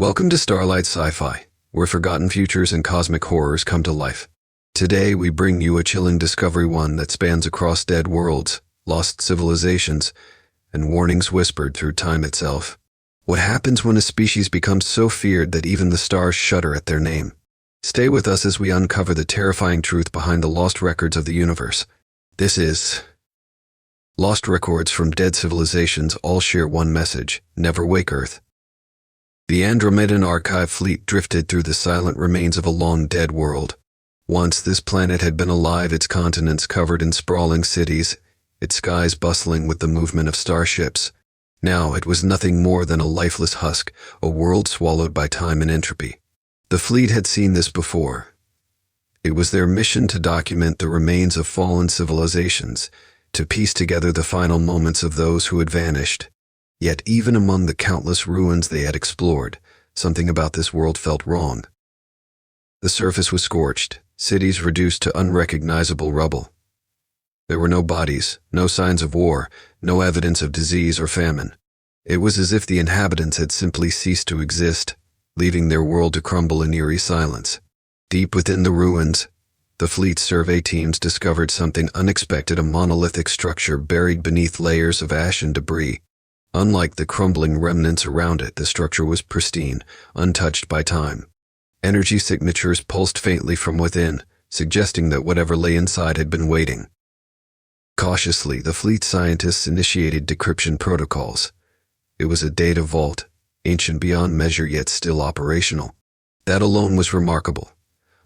Welcome to Starlight Sci-Fi, where forgotten futures and cosmic horrors come to life. Today we bring you a chilling discovery, one that spans across dead worlds, lost civilizations, and warnings whispered through time itself. What happens when a species becomes so feared that even the stars shudder at their name? Stay with us as we uncover the terrifying truth behind the lost records of the universe. This is Lost Records from Dead Civilizations all share one message: never wake Earth. The Andromedan archive fleet drifted through the silent remains of a long-dead world. Once this planet had been alive, its continents covered in sprawling cities, its skies bustling with the movement of starships. Now it was nothing more than a lifeless husk, a world swallowed by time and entropy. The fleet had seen this before. It was their mission to document the remains of fallen civilizations, to piece together the final moments of those who had vanished. Yet even among the countless ruins they had explored, something about this world felt wrong. The surface was scorched, cities reduced to unrecognizable rubble. There were no bodies, no signs of war, no evidence of disease or famine. It was as if the inhabitants had simply ceased to exist, leaving their world to crumble in eerie silence. Deep within the ruins, the fleet's survey teams discovered something unexpected: a monolithic structure buried beneath layers of ash and debris. Unlike the crumbling remnants around it, the structure was pristine, untouched by time. Energy signatures pulsed faintly from within, suggesting that whatever lay inside had been waiting. Cautiously, the fleet scientists initiated decryption protocols. It was a data vault, ancient beyond measure yet still operational. That alone was remarkable.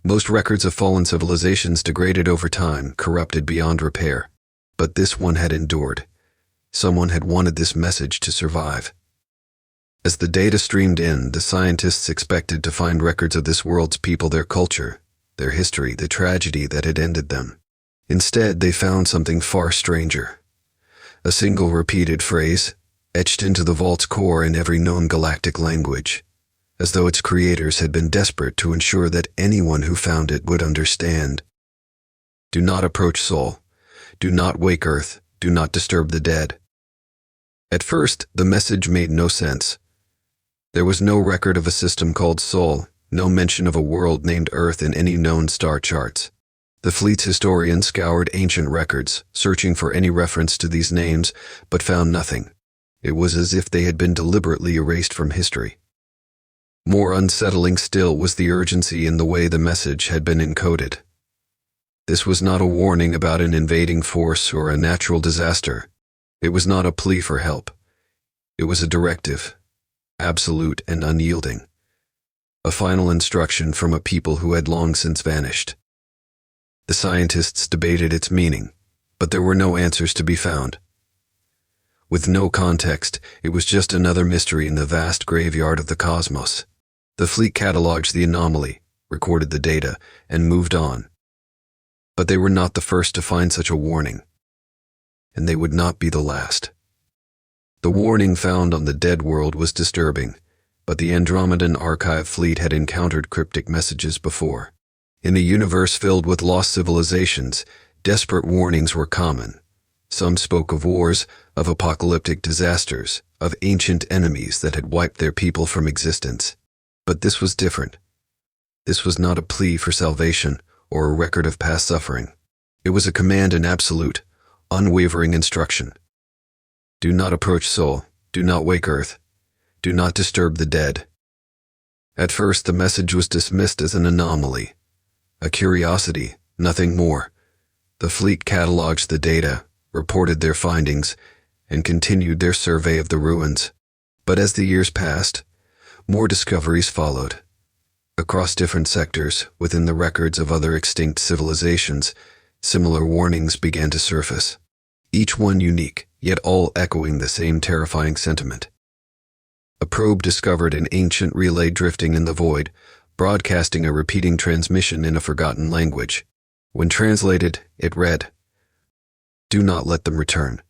Most records of fallen civilizations degraded over time, corrupted beyond repair. But this one had endured. Someone had wanted this message to survive. As the data streamed in, the scientists expected to find records of this world's people, their culture, their history, the tragedy that had ended them. Instead, they found something far stranger. A single repeated phrase, etched into the vault's core in every known galactic language, as though its creators had been desperate to ensure that anyone who found it would understand. Do not approach Sol. Do not wake Earth. Do not disturb the dead. At first, the message made no sense. There was no record of a system called Sol, no mention of a world named Earth in any known star charts. The fleet's historians scoured ancient records, searching for any reference to these names, but found nothing. It was as if they had been deliberately erased from history. More unsettling still was the urgency in the way the message had been encoded. This was not a warning about an invading force or a natural disaster. It was not a plea for help. It was a directive, absolute and unyielding. A final instruction from a people who had long since vanished. The scientists debated its meaning, but there were no answers to be found. With no context, it was just another mystery in the vast graveyard of the cosmos. The fleet cataloged the anomaly, recorded the data, and moved on. But they were not the first to find such a warning. And they would not be the last. The warning found on the dead world was disturbing, but the Andromedan archive fleet had encountered cryptic messages before. In a universe filled with lost civilizations, desperate warnings were common. Some spoke of wars, of apocalyptic disasters, of ancient enemies that had wiped their people from existence. But this was different. This was not a plea for salvation or a record of past suffering. It was a command in absolute, unwavering instruction. Do not approach Sol. Do not wake Earth. Do not disturb the dead. At first, the message was dismissed as an anomaly, a curiosity, nothing more. The fleet cataloged the data, reported their findings, and continued their survey of the ruins. But as the years passed, more discoveries followed. Across different sectors, within the records of other extinct civilizations, similar warnings began to surface. Each one unique, yet all echoing the same terrifying sentiment. A probe discovered an ancient relay drifting in the void, broadcasting a repeating transmission in a forgotten language. When translated, it read, "Do not let them return."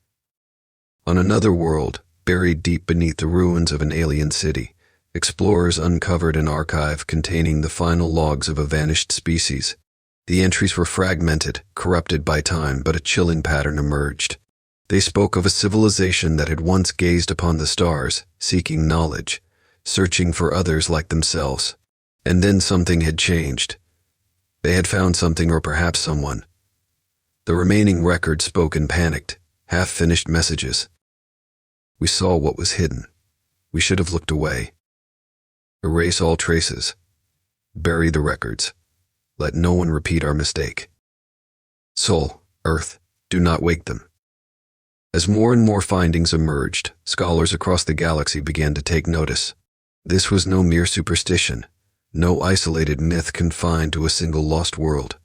On another world, buried deep beneath the ruins of an alien city, explorers uncovered an archive containing the final logs of a vanished species. The entries were fragmented, corrupted by time, but a chilling pattern emerged. They spoke of a civilization that had once gazed upon the stars, seeking knowledge, searching for others like themselves. And then something had changed. They had found something, or perhaps someone. The remaining record spoke in panicked, half-finished messages. We saw what was hidden. We should have looked away. Erase all traces. Bury the records. Let no one repeat our mistake. Sol, Earth, do not wake them. As more and more findings emerged, scholars across the galaxy began to take notice. This was no mere superstition, no isolated myth confined to a single lost world.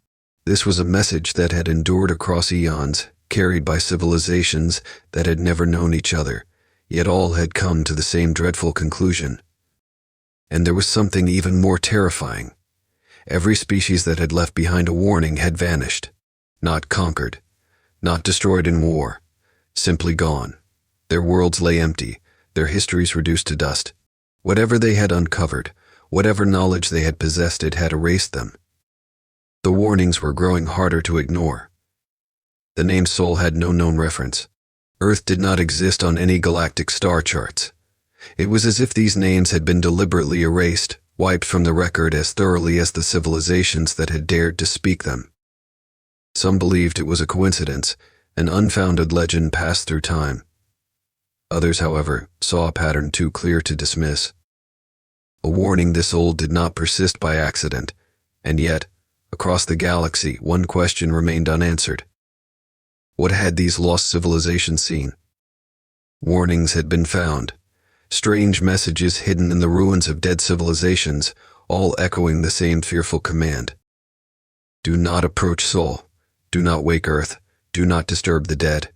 This was a message that had endured across eons, carried by civilizations that had never known each other, yet all had come to the same dreadful conclusion. And there was something even more terrifying. Every species that had left behind a warning had vanished. Not conquered, not destroyed in war, simply gone. Their worlds lay empty, their histories reduced to dust. Whatever they had uncovered, whatever knowledge they had possessed, it had erased them. The warnings were growing harder to ignore. The name Sol had no known reference. Earth did not exist on any galactic star charts. It was as if these names had been deliberately erased, wiped from the record as thoroughly as the civilizations that had dared to speak them. Some believed it was a coincidence, an unfounded legend passed through time. Others, however, saw a pattern too clear to dismiss. A warning this old did not persist by accident, and yet, across the galaxy, one question remained unanswered. What had these lost civilizations seen? Warnings had been found, strange messages hidden in the ruins of dead civilizations, all echoing the same fearful command. Do not approach Sol. Do not wake Earth. Do not disturb the dead.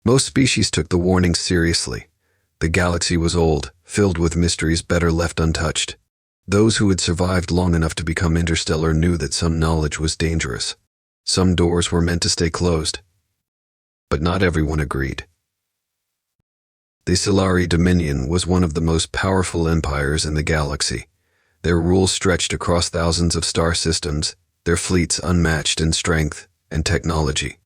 Most species took the warnings seriously. The galaxy was old, filled with mysteries better left untouched. Those who had survived long enough to become interstellar knew that some knowledge was dangerous. Some doors were meant to stay closed. But not everyone agreed. The Solari Dominion was one of the most powerful empires in the galaxy. Their rule stretched across thousands of star systems, their fleets unmatched in strength and technology.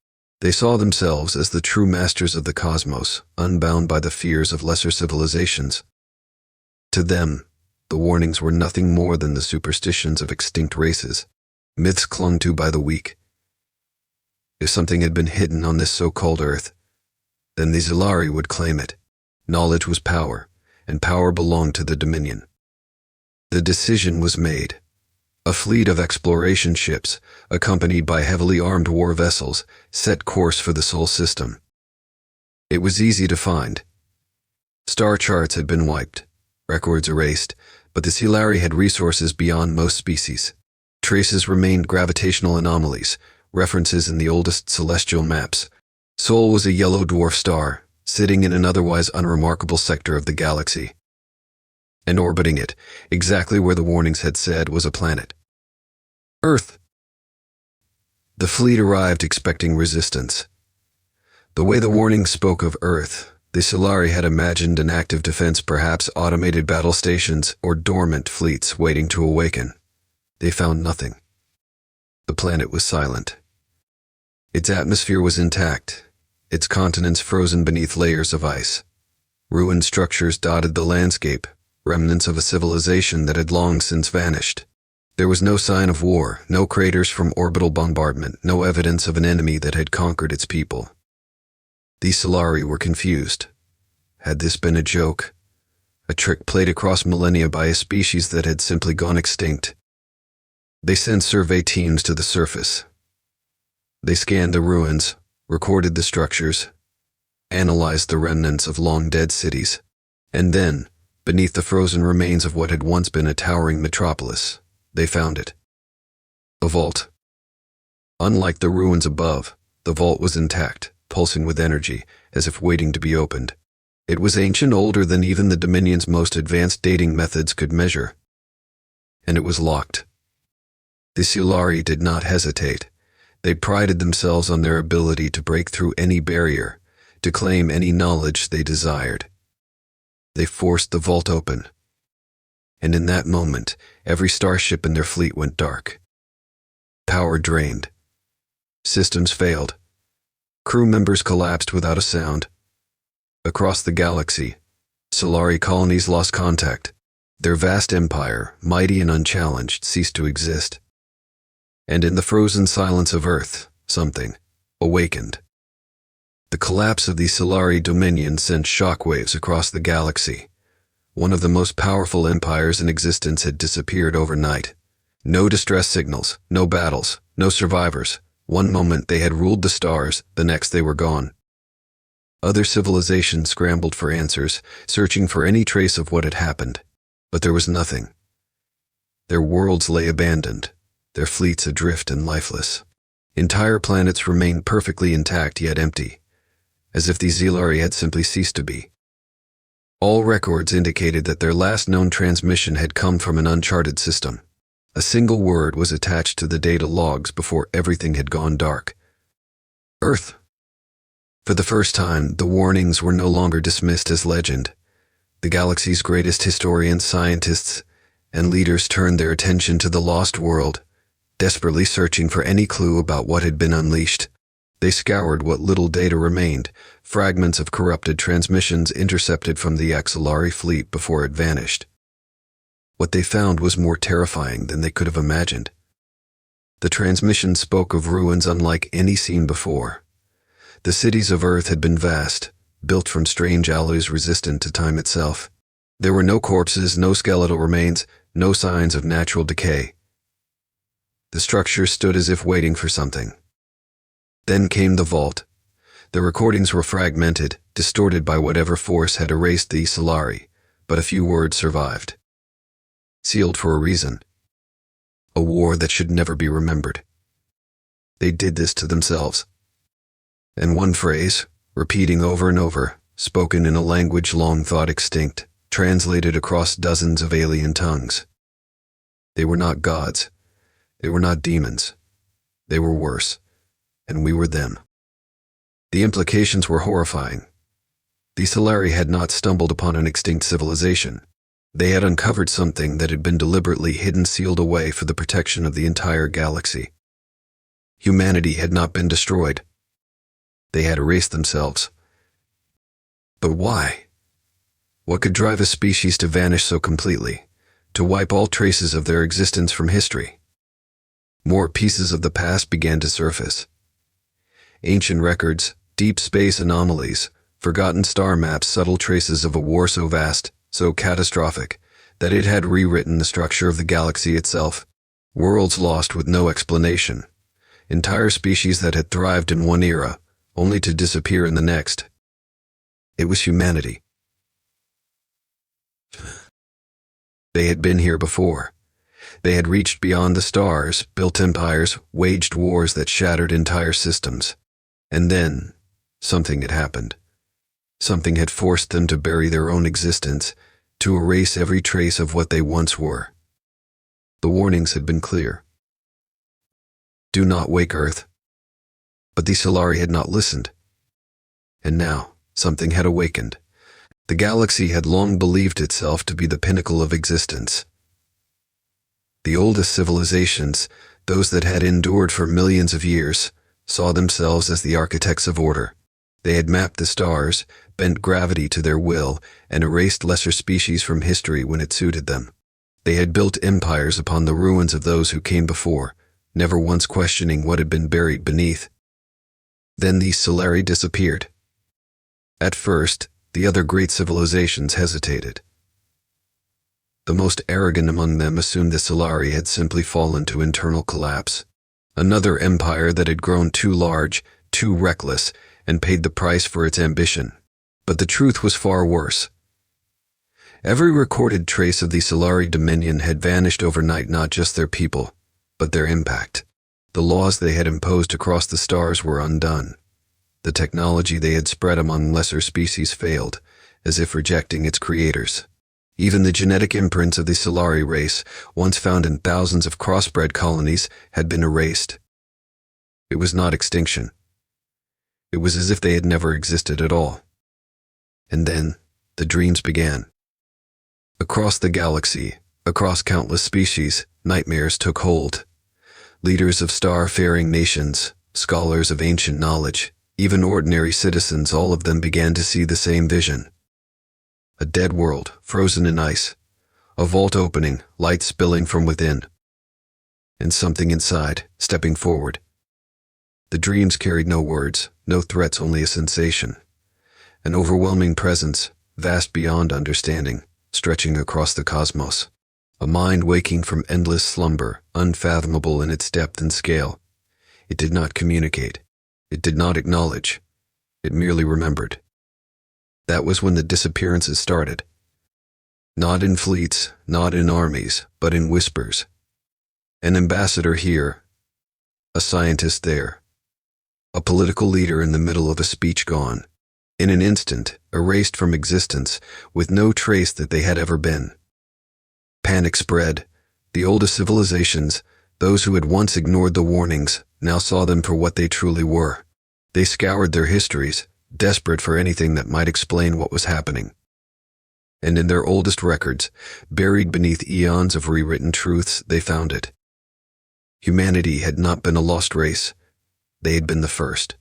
They saw themselves as the true masters of the cosmos, unbound by the fears of lesser civilizations. To them, the warnings were nothing more than the superstitions of extinct races, myths clung to by the weak. If something had been hidden on this so-called Earth, then the Solari would claim it. Knowledge was power, and power belonged to the Dominion. The decision was made. A fleet of exploration ships, accompanied by heavily armed war vessels, set course for the Sol system. It was easy to find. Star charts had been wiped, records erased, but the Solari had resources beyond most species. Traces remained gravitational anomalies, references in the oldest celestial maps. Sol was a yellow dwarf star, sitting in an otherwise unremarkable sector of the galaxy. And orbiting it, exactly where the warnings had said, was a planet. Earth. The fleet arrived expecting resistance. The way the warnings spoke of Earth, the Solari had imagined an active defense, perhaps automated battle stations or dormant fleets waiting to awaken. They found nothing. The planet was silent. Its atmosphere was intact, its continents frozen beneath layers of ice. Ruined structures dotted the landscape, remnants of a civilization that had long since vanished. There was no sign of war, no craters from orbital bombardment, no evidence of an enemy that had conquered its people. The Solari were confused. Had this been a joke? A trick played across millennia by a species that had simply gone extinct? They sent survey teams to the surface. They scanned the ruins, recorded the structures, analyzed the remnants of long-dead cities, and then, beneath the frozen remains of what had once been a towering metropolis, they found it. A vault. Unlike the ruins above, the vault was intact, pulsing with energy, as if waiting to be opened. It was ancient, older than even the Dominion's most advanced dating methods could measure. And it was locked. The Solari did not hesitate. They prided themselves on their ability to break through any barrier, to claim any knowledge they desired. They forced the vault open. And in that moment, every starship in their fleet went dark. Power drained. Systems failed. Crew members collapsed without a sound. Across the galaxy, Solari colonies lost contact. Their vast empire, mighty and unchallenged, ceased to exist. And in the frozen silence of Earth, something awakened. The collapse of the Solari dominion sent shockwaves across the galaxy. One of the most powerful empires in existence had disappeared overnight. No distress signals, no battles, no survivors. One moment they had ruled the stars, the next they were gone. Other civilizations scrambled for answers, searching for any trace of what had happened. But there was nothing. Their worlds lay abandoned, their fleets adrift and lifeless. Entire planets remained perfectly intact yet empty, as if the Solari had simply ceased to be. All records indicated that their last known transmission had come from an uncharted system. A single word was attached to the data logs before everything had gone dark. Earth. For the first time, the warnings were no longer dismissed as legend. The galaxy's greatest historians, scientists, and leaders turned their attention to the lost world, desperately searching for any clue about what had been unleashed. They scoured what little data remained, fragments of corrupted transmissions intercepted from the Solari fleet before it vanished. What they found was more terrifying than they could have imagined. The transmission spoke of ruins unlike any seen before. The cities of Earth had been vast, built from strange alloys resistant to time itself. There were no corpses, no skeletal remains, no signs of natural decay. The structure stood as if waiting for something. Then came the vault. The recordings were fragmented, distorted by whatever force had erased the Solari, but a few words survived. Sealed for a reason. A war that should never be remembered. They did this to themselves. And one phrase, repeating over and over, spoken in a language long thought extinct, translated across dozens of alien tongues. They were not gods. They were not demons. They were worse. And we were them. The implications were horrifying. The Solari had not stumbled upon an extinct civilization. They had uncovered something that had been deliberately hidden, sealed away for the protection of the entire galaxy. Humanity had not been destroyed. They had erased themselves. But why? What could drive a species to vanish so completely, to wipe all traces of their existence from history? More pieces of the past began to surface. Ancient records, deep space anomalies, forgotten star maps, subtle traces of a war so vast, so catastrophic, that it had rewritten the structure of the galaxy itself. Worlds lost with no explanation. Entire species that had thrived in one era, only to disappear in the next. It was humanity. They had been here before. They had reached beyond the stars, built empires, waged wars that shattered entire systems. And then, something had happened. Something had forced them to bury their own existence, to erase every trace of what they once were. The warnings had been clear. Do not wake Earth. But the Solari had not listened. And now, something had awakened. The galaxy had long believed itself to be the pinnacle of existence. The oldest civilizations, those that had endured for millions of years, saw themselves as the architects of order. They had mapped the stars, bent gravity to their will, and erased lesser species from history when it suited them. They had built empires upon the ruins of those who came before, never once questioning what had been buried beneath. Then these Solari disappeared. At first, the other great civilizations hesitated. The most arrogant among them assumed the Solari had simply fallen to internal collapse. Another empire that had grown too large, too reckless, and paid the price for its ambition. But the truth was far worse. Every recorded trace of the Solari dominion had vanished overnight, not just their people, but their impact. The laws they had imposed across the stars were undone. The technology they had spread among lesser species failed, as if rejecting its creators. Even the genetic imprints of the Solari race, once found in thousands of crossbred colonies, had been erased. It was not extinction. It was as if they had never existed at all. And then, the dreams began. Across the galaxy, across countless species, nightmares took hold. Leaders of star-faring nations, scholars of ancient knowledge, even ordinary citizens, all of them began to see the same vision. A dead world, frozen in ice, A vault opening, light spilling from within. And something inside, stepping forward. The dreams carried no words, no threats, only a sensation. An overwhelming presence, vast beyond understanding, stretching across the cosmos. A mind waking from endless slumber, unfathomable in its depth and scale. It did not communicate. It did not acknowledge. It merely remembered. That was when the disappearances started. Not in fleets, not in armies, but in whispers. An ambassador here, a scientist there, a political leader in the middle of a speech gone. In an instant, erased from existence, with no trace that they had ever been. Panic spread. The oldest civilizations, those who had once ignored the warnings, now saw them for what they truly were. They scoured their histories, desperate for anything that might explain what was happening. And in their oldest records, buried beneath eons of rewritten truths, they found it. Humanity had not been a lost race. They had been the first.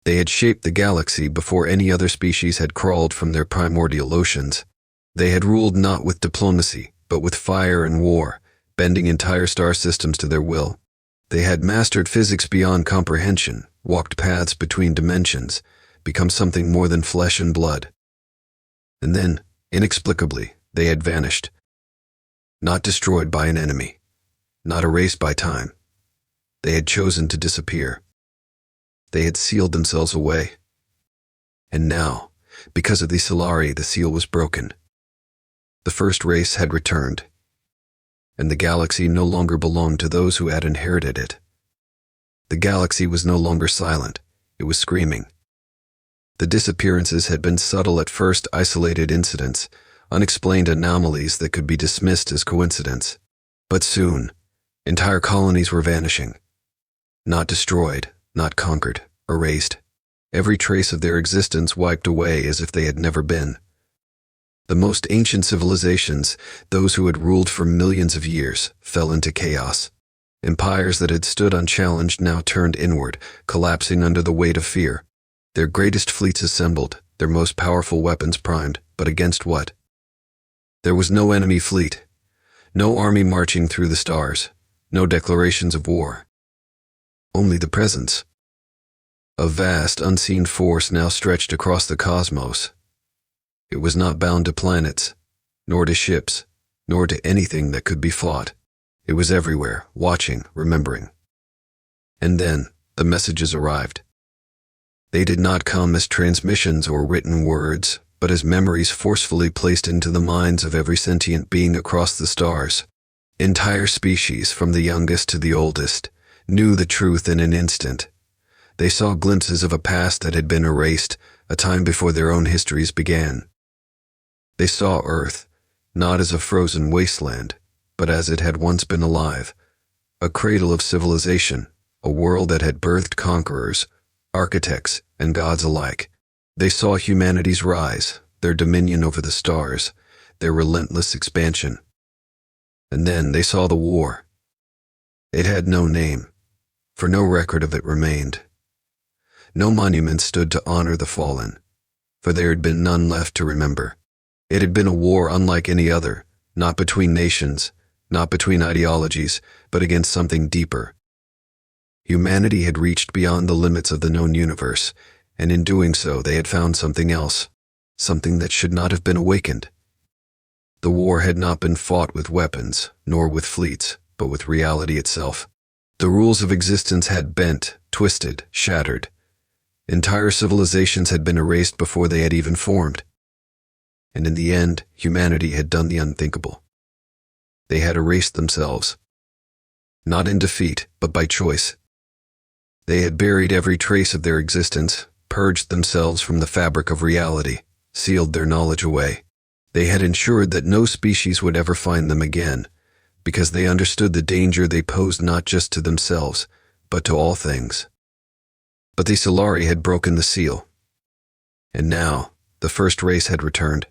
They had shaped the galaxy before any other species had crawled from their primordial oceans. They had ruled not with diplomacy, but with fire and war, bending entire star systems to their will. They had mastered physics beyond comprehension, walked paths between dimensions, become something more than flesh and blood. And then, inexplicably, they had vanished. Not destroyed by an enemy, not erased by time. They had chosen to disappear. They had sealed themselves away. And now, because of the Solari, the seal was broken. The first race had returned, and the galaxy no longer belonged to those who had inherited it. The galaxy was no longer silent, it was screaming. The disappearances had been subtle at first, isolated incidents, unexplained anomalies that could be dismissed as coincidence. But soon, entire colonies were vanishing. Not destroyed, not conquered, erased. Every trace of their existence wiped away as if they had never been. The most ancient civilizations, those who had ruled for millions of years, fell into chaos. Empires that had stood unchallenged now turned inward, collapsing under the weight of fear. Their greatest fleets assembled, their most powerful weapons primed, but against what? There was no enemy fleet, no army marching through the stars, no declarations of war. Only the presence. A vast, unseen force now stretched across the cosmos. It was not bound to planets, nor to ships, nor to anything that could be fought. It was everywhere, watching, remembering. And then, the messages arrived. They did not come as transmissions or written words, but as memories forcefully placed into the minds of every sentient being across the stars. Entire species, from the youngest to the oldest, knew the truth in an instant. They saw glimpses of a past that had been erased, a time before their own histories began. They saw Earth, not as a frozen wasteland, but as it had once been alive, a cradle of civilization, a world that had birthed conquerors, architects, and gods alike. They saw humanity's rise, their dominion over the stars, their relentless expansion. And then they saw the war. It had no name, for no record of it remained. No monument stood to honor the fallen, for there had been none left to remember. It had been a war unlike any other, not between nations, not between ideologies, but against something deeper. Humanity had reached beyond the limits of the known universe, and in doing so they had found something else, something that should not have been awakened. The war had not been fought with weapons, nor with fleets, but with reality itself. The rules of existence had bent, twisted, shattered. Entire civilizations had been erased before they had even formed. And in the end, humanity had done the unthinkable. They had erased themselves. Not in defeat, but by choice. They had buried every trace of their existence, purged themselves from the fabric of reality, sealed their knowledge away. They had ensured that no species would ever find them again, because they understood the danger they posed not just to themselves, but to all things. But the Solari had broken the seal. And now, the first race had returned.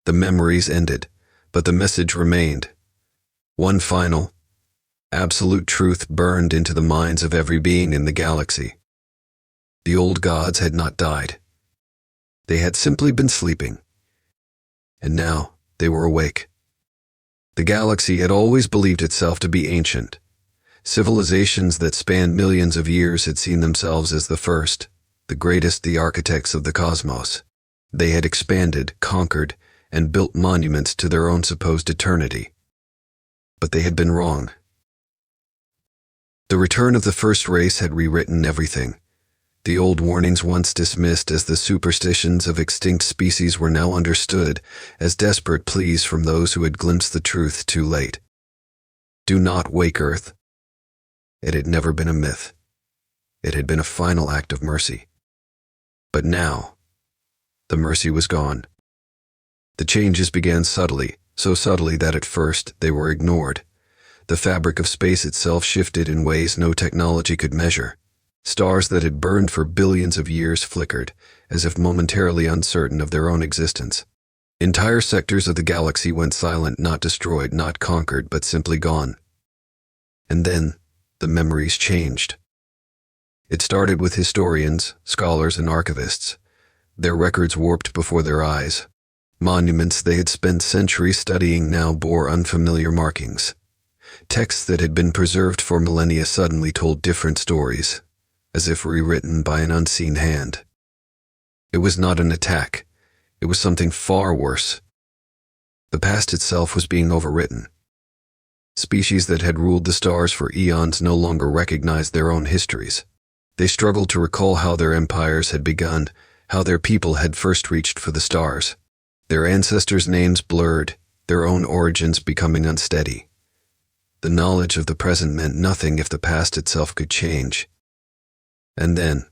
The memories ended, but the message remained. One final, absolute truth burned into the minds of every being in the galaxy. The old gods had not died. They had simply been sleeping. And now, They were awake. The galaxy had always believed itself to be ancient. Civilizations that spanned millions of years had seen themselves as the first, the greatest, the architects of the cosmos. They had expanded, conquered, and built monuments to their own supposed eternity. But they had been wrong. The return of the first race had rewritten everything. The old warnings once dismissed as the superstitions of extinct species were now understood as desperate pleas from those who had glimpsed the truth too late. Do not wake Earth. It had never been a myth. It had been a final act of mercy. But now, the mercy was gone. The changes began subtly, so subtly that at first they were ignored. The fabric of space itself shifted in ways no technology could measure. Stars that had burned for billions of years flickered, as if momentarily uncertain of their own existence. Entire sectors of the galaxy went silent, not destroyed, not conquered, but simply gone. And then, the memories changed. It started with historians, scholars, and archivists. Their records warped before their eyes. Monuments they had spent centuries studying now bore unfamiliar markings. Texts that had been preserved for millennia suddenly told different stories, as if rewritten by an unseen hand. It was not an attack. It was something far worse. The past itself was being overwritten. Species that had ruled the stars for eons no longer recognized their own histories. They struggled to recall how their empires had begun, how their people had first reached for the stars. Their ancestors' names blurred, their own origins becoming unsteady. The knowledge of the present meant nothing if the past itself could change. And then,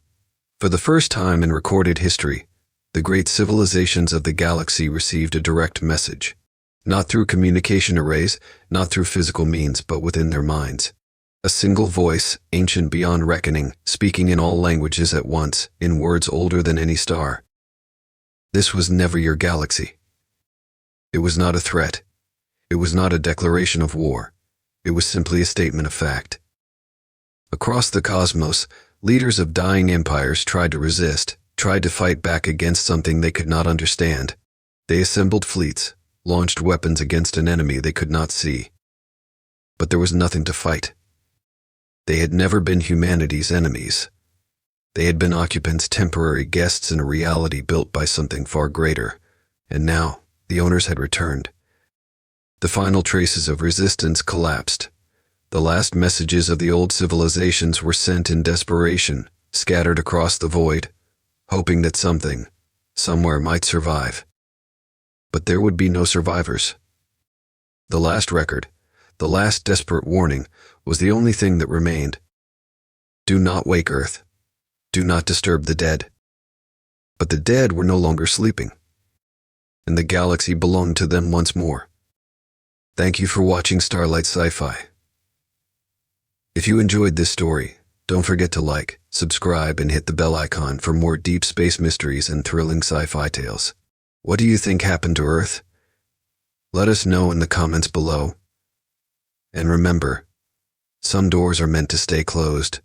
for the first time in recorded history, the great civilizations of the galaxy received a direct message. Not through communication arrays, not through physical means, but within their minds. A single voice, ancient beyond reckoning, speaking in all languages at once, in words older than any star. This was never your galaxy. It was not a threat. It was not a declaration of war. It was simply a statement of fact. Across the cosmos, leaders of dying empires tried to resist, tried to fight back against something they could not understand. They assembled fleets, launched weapons against an enemy they could not see. But there was nothing to fight. They had never been humanity's enemies. They had been occupants, temporary guests in a reality built by something far greater. And now, the owners had returned. The final traces of resistance collapsed. The last messages of the old civilizations were sent in desperation, scattered across the void, hoping that something, somewhere might survive. But there would be no survivors. The last record, the last desperate warning, was the only thing that remained. Do not wake Earth. Do not disturb the dead. But the dead were no longer sleeping, and the galaxy belonged to them once more. Thank you for watching Starlight Sci-Fi. If you enjoyed this story, don't forget to like, subscribe, and hit the bell icon for more deep space mysteries and thrilling sci-fi tales. What do you think happened to Earth? Let us know in the comments below. And remember, some doors are meant to stay closed.